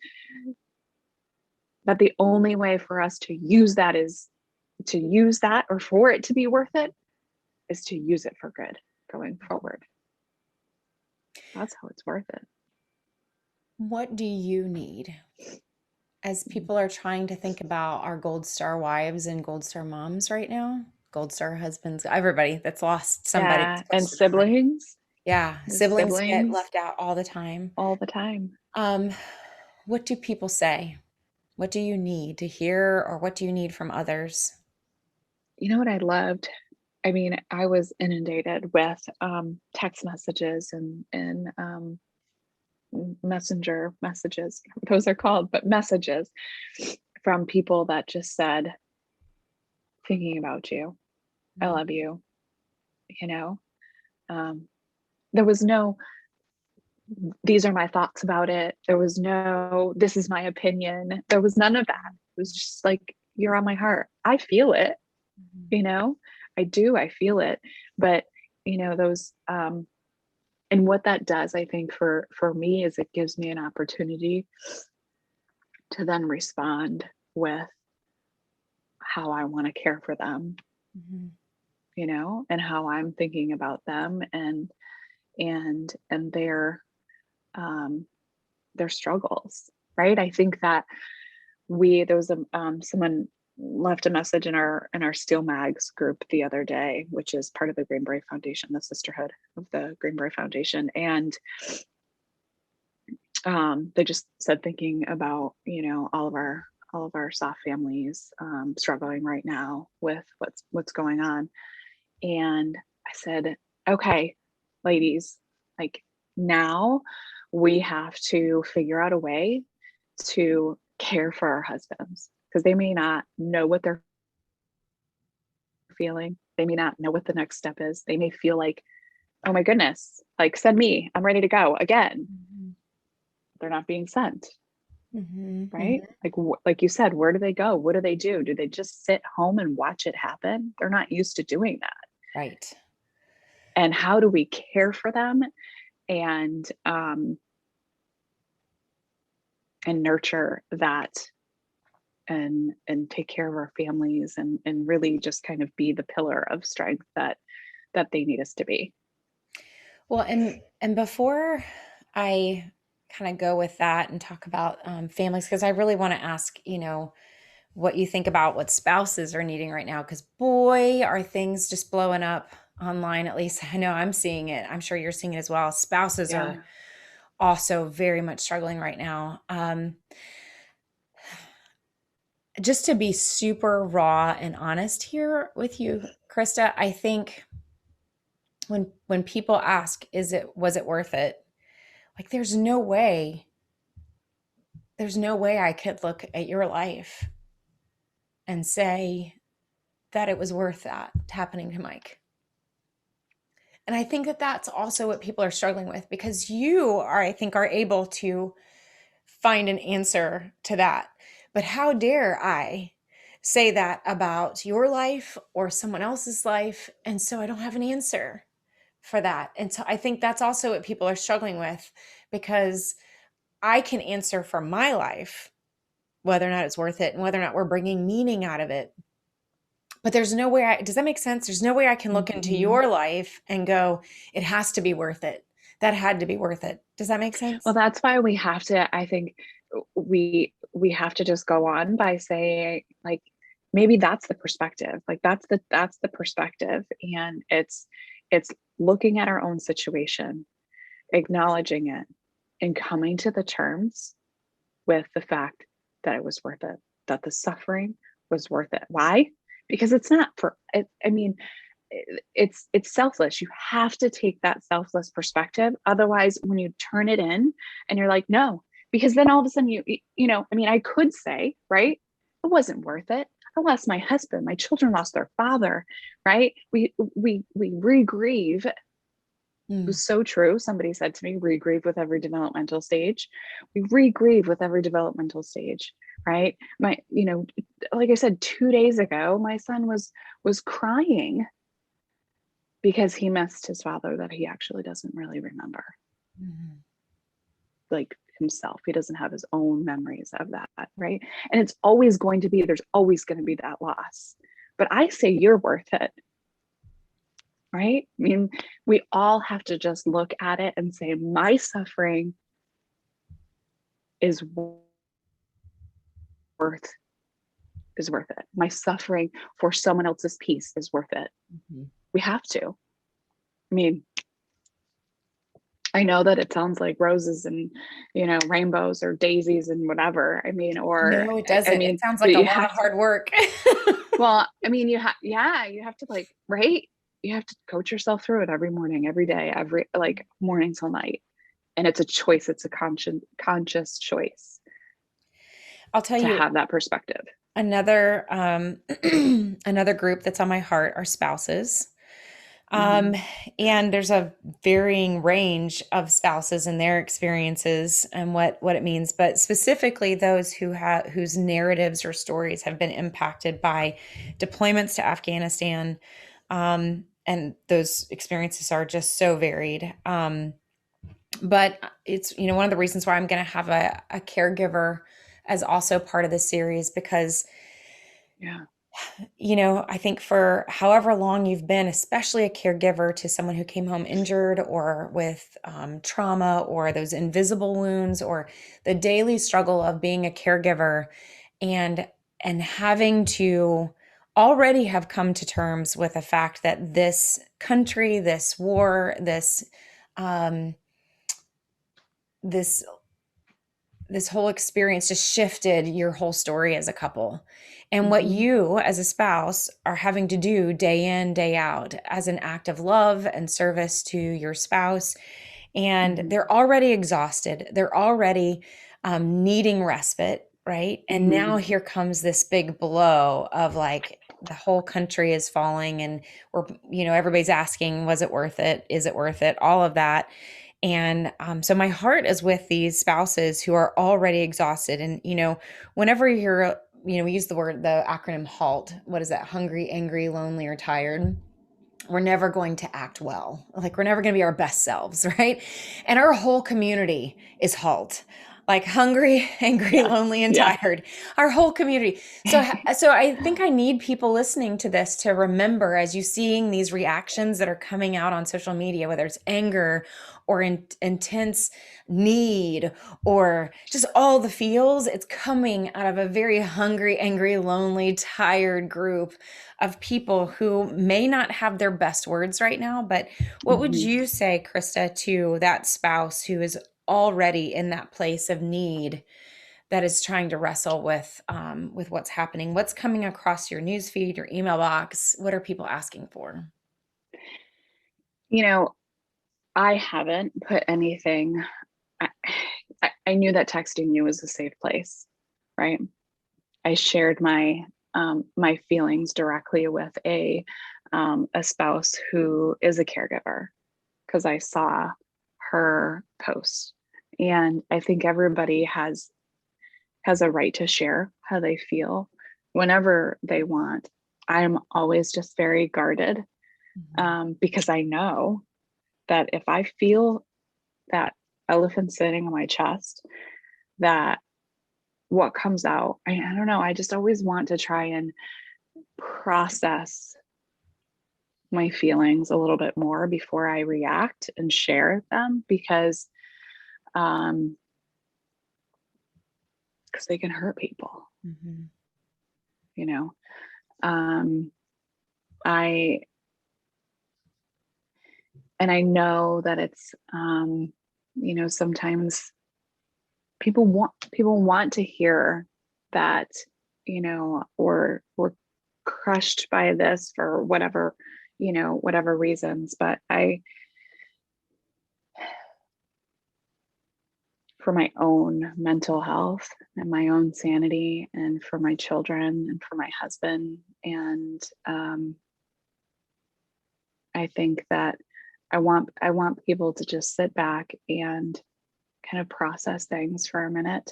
the only way for us to use that is to use that, or for it to be worth it, is to use it for good going forward. That's how it's worth it. What do you need as people are trying to think about our gold star wives and gold star moms right now? Gold star husbands, everybody that's lost somebody that's Yeah. And close to them. siblings, Yeah, the siblings get siblings left out all the time. all the time. Um, what do people say? What do you need to hear, or what do you need from others? You know what I loved? I mean, I was inundated with text messages and messenger messages. Those are called, but messages from people that just said, thinking about you. I Mhm. love you. You know, um, there was no, these are my thoughts about it. There was no, this is my opinion. There was none of that. It was just like, you're on my heart. I feel it, Mhm. you know, I do. I feel it. But, those, and what that does, I think for me is it gives me an opportunity to then respond with how I want to care for them, Mhm. and how I'm thinking about them and um their struggles, right? I think that there was someone left a message in our Steel Mags group the other day, which is part of the Green Beret Foundation, the sisterhood of the Green Beret Foundation. And they just said, thinking about, all of our soft families struggling right now with what's going on. And I said, okay, ladies, like, now we have to figure out a way to care for our husbands, because they may not know what they're feeling. They may not know what the next step is. They may feel like, oh my goodness, like, send me, I'm ready to go again. Mhm. They're not being sent, Mhm. right? Mhm. Like you said, where do they go? What do they do? Do they just sit home and watch it happen? They're not used to doing that. Right. and how do we care for them and nurture that and take care of our families and really just kind of be the pillar of strength that they need us to be. Well, and before I kind of go with that and talk about families, because I really want to ask, what you think about what spouses are needing right now. Because boy, are things just blowing up online. At least I know I'm seeing it. I'm sure you're seeing it as well. Spouses Yeah. are also very much struggling right now. Just to be super raw and honest here with you, Krista, I think when people ask, was it worth it? Like there's no way I could look at your life and say that it was worth that happening to Mike. And I think that that's also what people are struggling with, because you are, I think, are able to find an answer to that. But how dare I say that about your life or someone else's life? And so I don't have an answer for that. And so I think that's also what people are struggling with, because I can answer for my life, whether or not it's worth it and whether or not we're bringing meaning out of it. But there's no way does that make sense? There's no way I can look into Mm-hmm. your life and go, it has to be worth it. That had to be worth it. Does that make sense? Well, that's why we have to, I think we have to just go on by saying, like, maybe that's the perspective. Like that's the perspective. And it's looking at our own situation, acknowledging it, and coming to the terms with the fact that it was worth it, that the suffering was worth it. Why? Because it's not for it. I mean, it's selfless. You have to take that selfless perspective. Otherwise, when you turn it in and you're like, no, because then all of a sudden I mean, I could say, right, it wasn't worth it. I lost my husband, my children lost their father, right? We re-grieve. It was so true. Somebody said to me, re-grieve with every developmental stage. We re-grieve with every developmental stage, right? Like I said, 2 days ago, my son was crying because he missed his father that he actually doesn't really remember. Mm-hmm. Like himself, he doesn't have his own memories of that, right? And there's always going to be that loss. But I say you're worth it, right? I mean, we all have to just look at it and say, my suffering is worth it. My suffering for someone else's peace is worth it. Mm-hmm. We have to. I mean, I know that it sounds like roses and, rainbows or daisies and whatever. I mean, or no, it doesn't. I mean, it sounds like a lot of hard work. Well, I mean, you have to, like, right? You have to coach yourself through it every morning, every day, every, like, morning till night. And it's a choice. It's a conscious choice. I'll tell to you have that perspective. another another group that's on my heart are spouses. And there's a varying range of spouses and their experiences and what it means, but specifically those whose narratives or stories have been impacted by deployments to Afghanistan. And those experiences are just so varied. But it's, one of the reasons why I'm going to have a caregiver as also part of the series, because Yeah. I think for however long you've been, especially a caregiver to someone who came home injured or with trauma or those invisible wounds or the daily struggle of being a caregiver and having to already have come to terms with the fact that this country, this war, um, this this whole experience just shifted your whole story as a couple. And what you as a spouse are having to do day in, day out as an act of love and service to your spouse. And they're already exhausted. They're already needing respite, right? And now here comes this big blow of, like, the whole country is falling and everybody's asking, was it worth it? Is it worth it? All of that. And so my heart is with these spouses who are already exhausted. And, whenever we use the acronym HALT. What is that? Hungry, angry, lonely, or tired. we're never going to act well. Like we're never going to be our best selves, right? And our whole community is halt. Like hungry, angry, Yeah. lonely, and Yeah. tired. Our whole community. So I think I need people listening to this to remember as you seeing these reactions that are coming out on social media, whether it's anger or intense need or just all the feels, it's coming out of a very hungry, angry, lonely, tired group of people who may not have their best words right now. But what would Mhm. you say, Krista, to that spouse who is already in that place of need that is trying to wrestle with what's happening? What's coming across your newsfeed, your email box? What are people asking for? You know, I haven't put anything. I, I knew that texting you was a safe place, right? I shared my feelings directly with a spouse who is a caregiver because I saw her post, and I think everybody has a right to share how they feel whenever they want. I'm always just very guarded Mhm. because I know that if I feel that elephant sitting on my chest, that what comes out, I don't know, I just always want to try and process my feelings a little bit more before I react and share them um because they can hurt people, Mhm. you know. Um I and I know that it's sometimes people want to hear that, or we're crushed by this for whatever, whatever reasons. But I for my own mental health and my own sanity and for my children and for my husband, and I think that I want people to just sit back and kind of process things for a minute,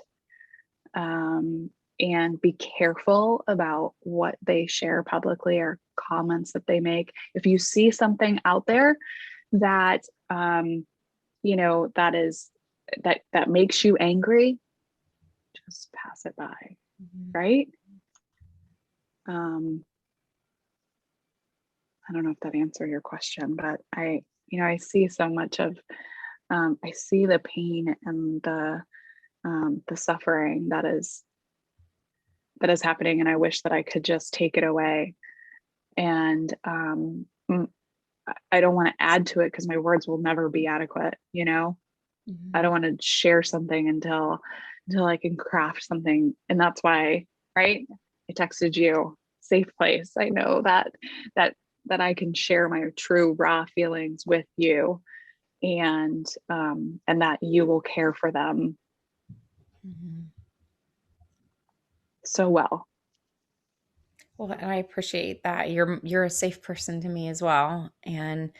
um, and be careful about what they share publicly or comments that they make. If you see something out there that that is that makes you angry, just pass it by, Mhm. right? um, I don't know if that answered your question, but I see so much of, I see the pain and the suffering that is happening, and I wish that I could just take it away. And I don't want to add to it because my words will never be adequate. I don't Mhm. want to share something until I can craft something, and that's why, right? I texted you, safe place. I know that that I can share my true raw feelings with you, and that you will care for them Mhm. so well. Well, and I appreciate that. You're a safe person to me as well. And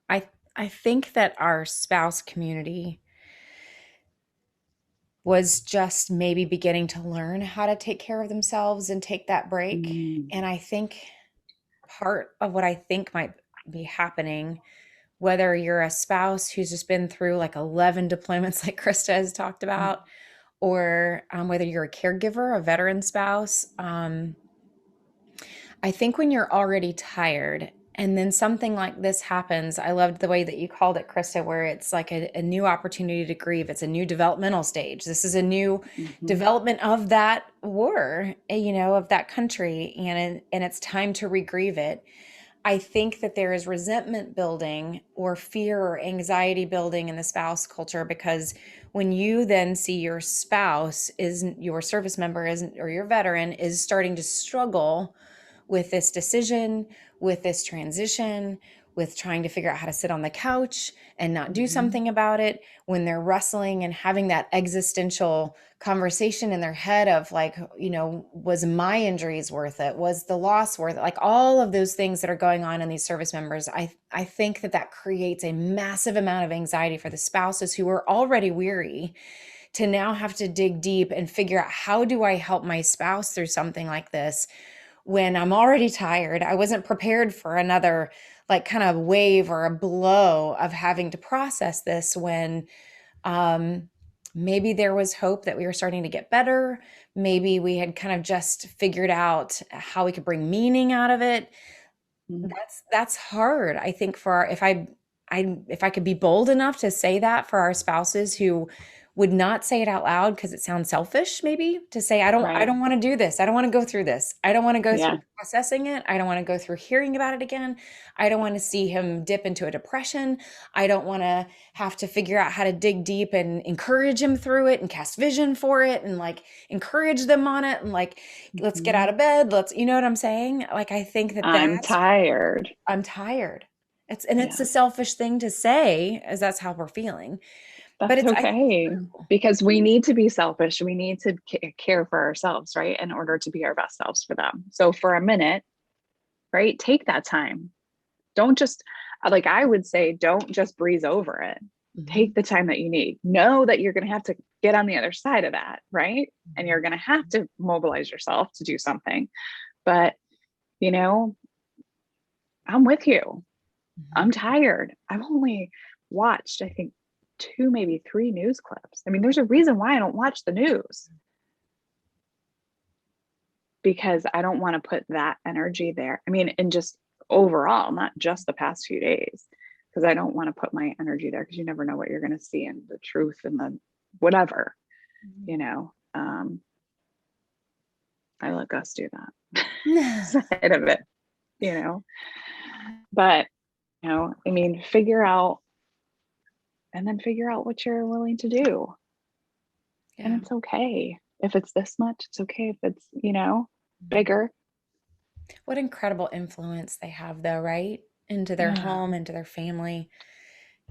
I I think that our spouse community was just maybe beginning to learn how to take care of themselves and take that break. Mm, And I think part of what I think might be happening, whether you're a spouse who's just been through like 11 deployments, like Krista has talked about, or whether you're a caregiver, a veteran spouse, I think when you're already tired and then something like this happens, I loved the way that you called it, Krista, where it's like a new opportunity to grieve. It's a new developmental stage. This is a new mhm, development of that war, of that country, and it's time to regrieve it. I think that there is resentment building or fear or anxiety building in the spouse culture because when you then see your spouse isn't your service member isn't or your veteran is starting to struggle with this decision, with this transition, with trying to figure out how to sit on the couch and not do mhm, something about it, when they're wrestling and having that existential conversation in their head of like, was my injuries worth it? Was the loss worth it? Like all of those things that are going on in these service members, I think that creates a massive amount of anxiety for the spouses who are already weary to now have to dig deep and figure out how do I help my spouse through something like this when I'm already tired. I wasn't prepared for another like kind of wave or a blow of having to process this when um, maybe there was hope that we were starting to get better. Maybe we had kind of just figured out how we could bring meaning out of it. Mm. That's hard. I think for our, if I could be bold enough to say that for our spouses who would not say it out loud because it sounds selfish, maybe to say, I Right. don't want to do this. I don't want to go through this. I don't want to go through Yeah. processing it. I don't want to go through hearing about it again. I don't want to see him dip into a depression. I don't want to have to figure out how to dig deep and encourage him through it and cast vision for it and like encourage them on it and like, let's get out Mhm. of bed. You know what I'm saying? Like, I think that I'm that's tired. I'm tired. It's Yeah. a selfish thing to say as that's how we're feeling. But That's it's I think okay. true. Because we need to be selfish. We need to care for ourselves, right? In order to be our best selves for them. So for a minute, right? Take that time. Don't just, like I would say, don't just breeze over it. Take Mhm. the time that you need. Know that you're going to have to get on the other side of that, right? And you're going to have to mobilize yourself to do something. But, you know, I'm with you. I'm Mhm. tired. I've only watched, I think, two, maybe three news clips. I mean, there's a reason why I don't watch the news because I don't want to put that energy there. I mean, and just overall, not just the past few days, because I don't want to put my energy there because you never know what you're going to see and the truth and the whatever, you know. I let Gus do that Mhm. side of it, you know. But, I mean, figure out what you're willing to do. And Yeah. it's okay. If it's this much, it's okay. If it's, Mhm. bigger. What incredible influence they have though, right? Into their Yeah. home, into their family.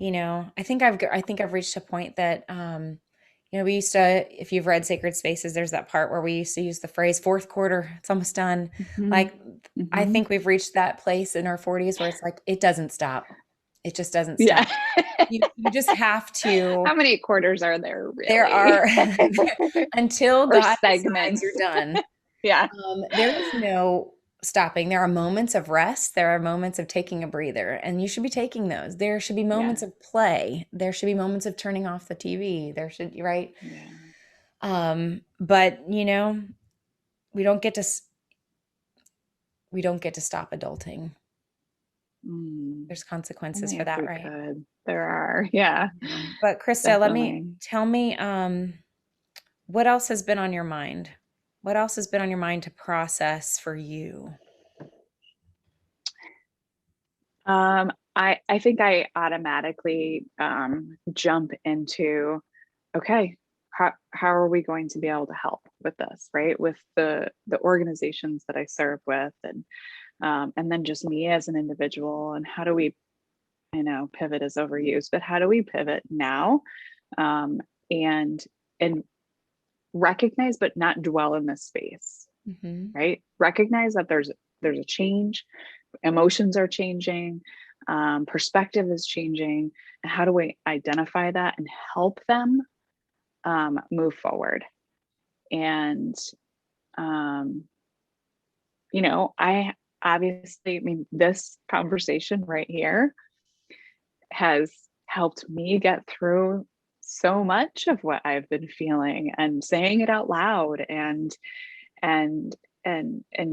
I think I've reached a point that we used to, if you've read Sacred Spaces, there's that part where we used to use the phrase fourth quarter, it's almost done. Mm-hmm. Like, I Mm-hmm. think we've reached that place in our 40s where it's like, it doesn't stop. It just doesn't Yeah. stop. You just have to, How many quarters are there there really? are, until Or God decides segments? you're done, Yeah. there is no stopping. There are moments of rest. There are moments of taking a breather, and you should be taking those. There should be Yeah. moments of play. There should be moments of turning off the TV. Right? Yeah. But we don't get to, we don't get to stop adulting. Mm. There's consequences Only for if that, we right? could. There are. Yeah, But Krista, definitely. tell me, what else has been on your mind? What else has been on your mind to process for you? I think I automatically jump into, okay, how are we going to be able to help with this, right? With the organizations that I serve with, and then just me as an individual, and how do we, pivot is overused, but how do we pivot now, um, and and recognize but not dwell in this space, Hmm. right? Recognize that there's a change, emotions are changing, perspective is changing, and how do we identify that and help them move forward? And um, I obviously, I mean, this conversation right here has helped me get through so much of what I've been feeling and saying it out loud, and and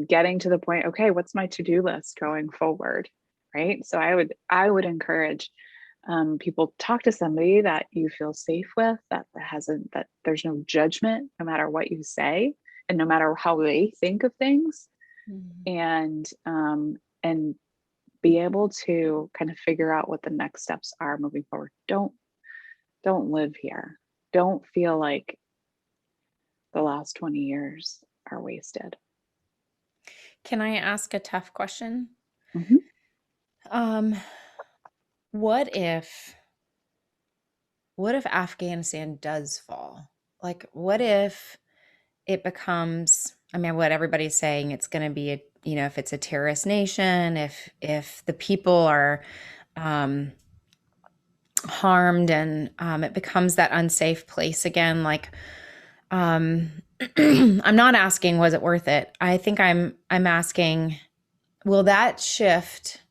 getting to the point, okay, what's my to-do list going forward, right? So I would encourage people, talk to somebody that you feel safe with, that there's no judgment no matter what you say and no matter how they think of things, Mhm. and be able to kind of figure out what the next steps are moving forward. Don't live here. Don't feel like the last 20 years are wasted. Can I ask a tough question? Mm-hmm. Um, what if Afghanistan does fall? Like, what if it becomes, I mean, what everybody's saying, it's going to be if it's a terrorist nation, if the people are um, harmed and it becomes that unsafe place again. Like, um, I'm not asking, was it worth it? I think I'm asking, will that shift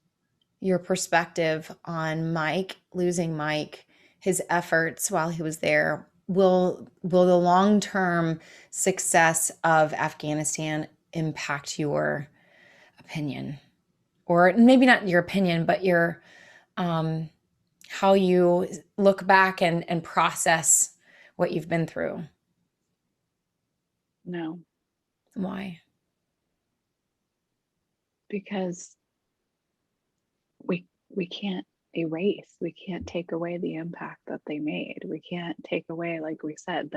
your perspective on Mike, losing Mike, his efforts while he was there. Will the long-term success of Afghanistan impact your opinion? Or maybe not your opinion, but your um, how you look back and process what you've been through. No, Why? because we can't erase, we can't take away the impact that they made. We can't take away, like we said,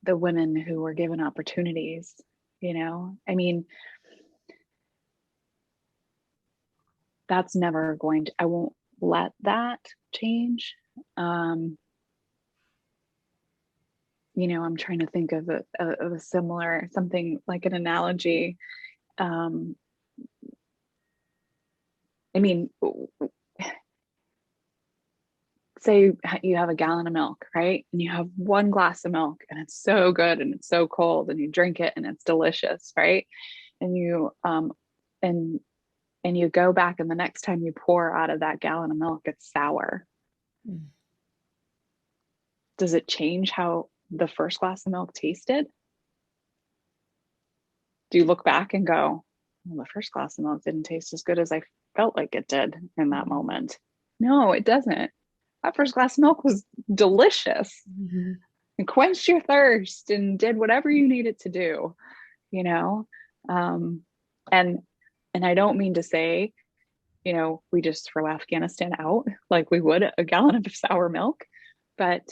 the women who were given opportunities, you know? I mean, that's never going to, I won't let that change. Um, I'm trying to think of a similar, something like an analogy. Um, I mean, say you have a gallon of milk, right? And you have one glass of milk and it's so good and it's so cold and you drink it and it's delicious, right? And and and you go back and the next time you pour out of that gallon of milk, it's sour. Mm. Does it change how the first glass of milk tasted? Do you look back and go, well, the first glass of milk didn't taste as good as I felt like it did in that moment? No, it doesn't. That first glass of milk was delicious Mm-hmm. and quenched your thirst and did whatever you needed to do, you know? Um, and and I don't mean to say, we just throw Afghanistan out like we would a gallon of sour milk, but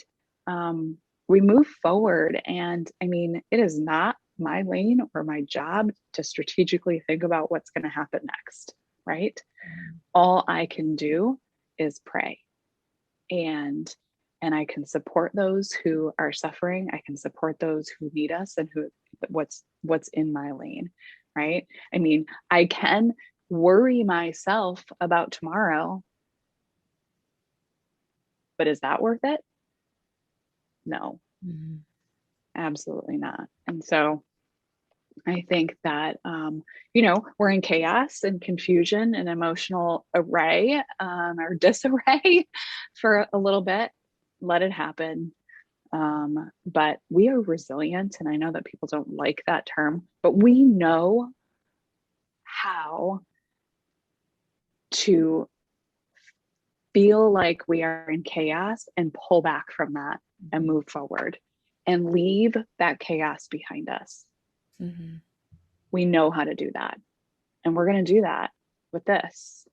um, we move forward. And I mean, it is not my lane or my job to strategically think about what's going to happen next, right? All I can do is pray and I can support those who are suffering. I can support those who need us and what's in my lane, right? I mean, I can worry myself about tomorrow, but is that worth it? No, Mm-hmm. absolutely not. And so I think that we're in chaos and confusion and emotional array, or disarray for a little bit. Let it happen. But we are resilient, and I know that people don't like that term, but we know how to feel like we are in chaos and pull back from that and move forward and leave that chaos behind us. Mm-hmm. We know how to do that. And we're going to do that with this.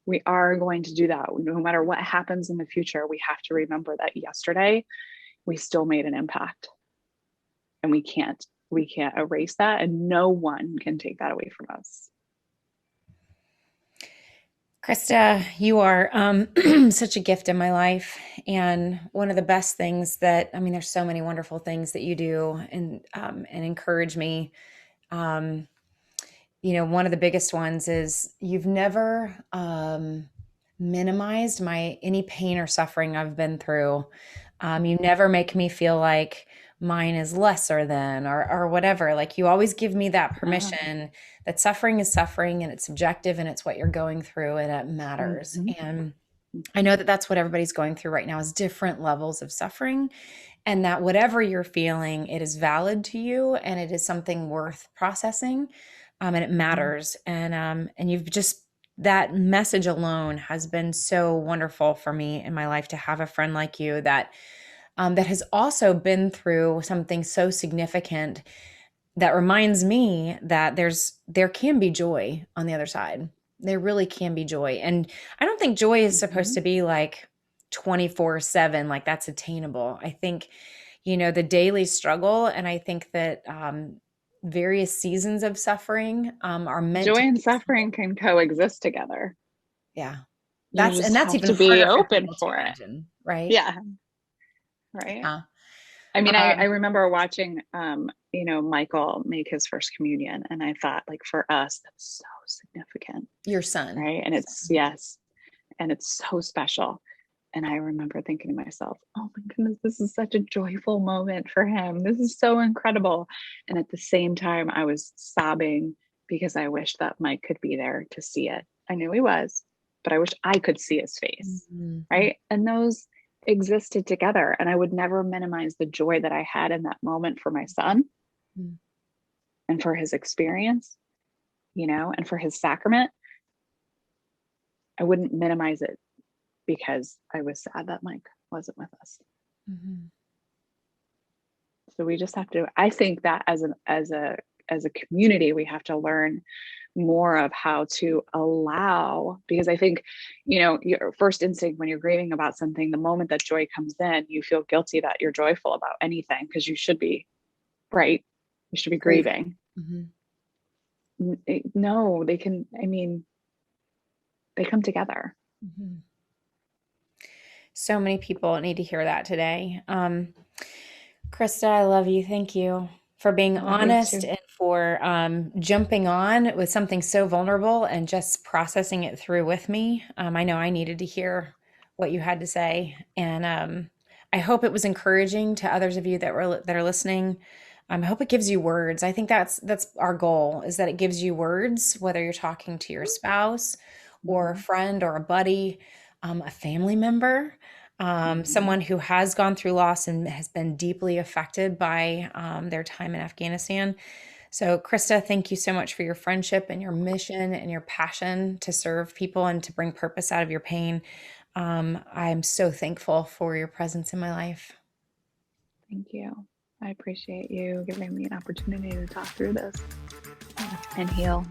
We are going to do that. No matter what happens in the future, we have to remember that yesterday we still made an impact. And we can't erase that, and no one can take that away from us. Krista, you are such a gift in my life. And one of the best things there's so many wonderful things that you do and encourage me. Um, one of the biggest ones is you've never minimized any pain or suffering I've been through. You never make me feel like mine is lesser than or whatever. Like you always give me that permission that suffering is suffering and it's subjective and it's what you're going through and it matters. Mm-hmm. And I know that that's what everybody's going through right now is different levels of suffering, and that whatever you're feeling, it is valid to you and it is something worth processing. And it matters. And you've just, that message alone has been so wonderful for me in my life to have a friend like you that has also been through something so significant that reminds me that there can be joy on the other side. There really can be joy. And I don't think joy is supposed to be like 24/7, like that's attainable. I think, the daily struggle, and I think that various seasons of suffering are meant Joy to and be. suffering can coexist together. Yeah. You And just that's have even to be harder for open people to for it. imagine, right? Yeah. Right. Yeah. I mean, I Um, remember watching, Michael make his first communion, and I thought, like, for us, that's so significant, your son. right? And it's, yes, and it's so special. And I remember thinking to myself, oh my goodness, this is such a joyful moment for him. This is so incredible. And at the same time, I was sobbing because I wished that Mike could be there to see it. I knew he was, but I wished that he could be there to see it. And so, I but I wish I could see his face. Mm-hmm. Right. And those existed together. And I would never minimize the joy that I had in that moment for my son Mm-hmm. and for his experience, and for his sacrament. I wouldn't minimize it because I was sad that Mike wasn't with us. Mm-hmm. So we just have to, I think that as a community, we have to learn more of how to allow, because I think, your first instinct when you're grieving about something, the moment that joy comes in, you feel guilty that you're joyful about anything because you should be, right? You should be grieving. Mm-hmm. No, they come together. Mm-hmm. So many people need to hear that today. Krista, I love you. Thank you for being honest and for jumping on with something so vulnerable and just processing it through with me. I know I needed to hear what you had to say, and I hope it was encouraging to others of you that are listening. I hope it gives you words. I think that's our goal, is that it gives you words, whether you're talking to your spouse or a friend or a buddy, a family member. Someone who has gone through loss and has been deeply affected by their time in Afghanistan. So, Krista, thank you so much for your friendship and your mission and your passion to serve people and to bring purpose out of your pain. I'm so thankful for your presence in my life. Thank you. I appreciate you giving me an opportunity to talk through this and heal.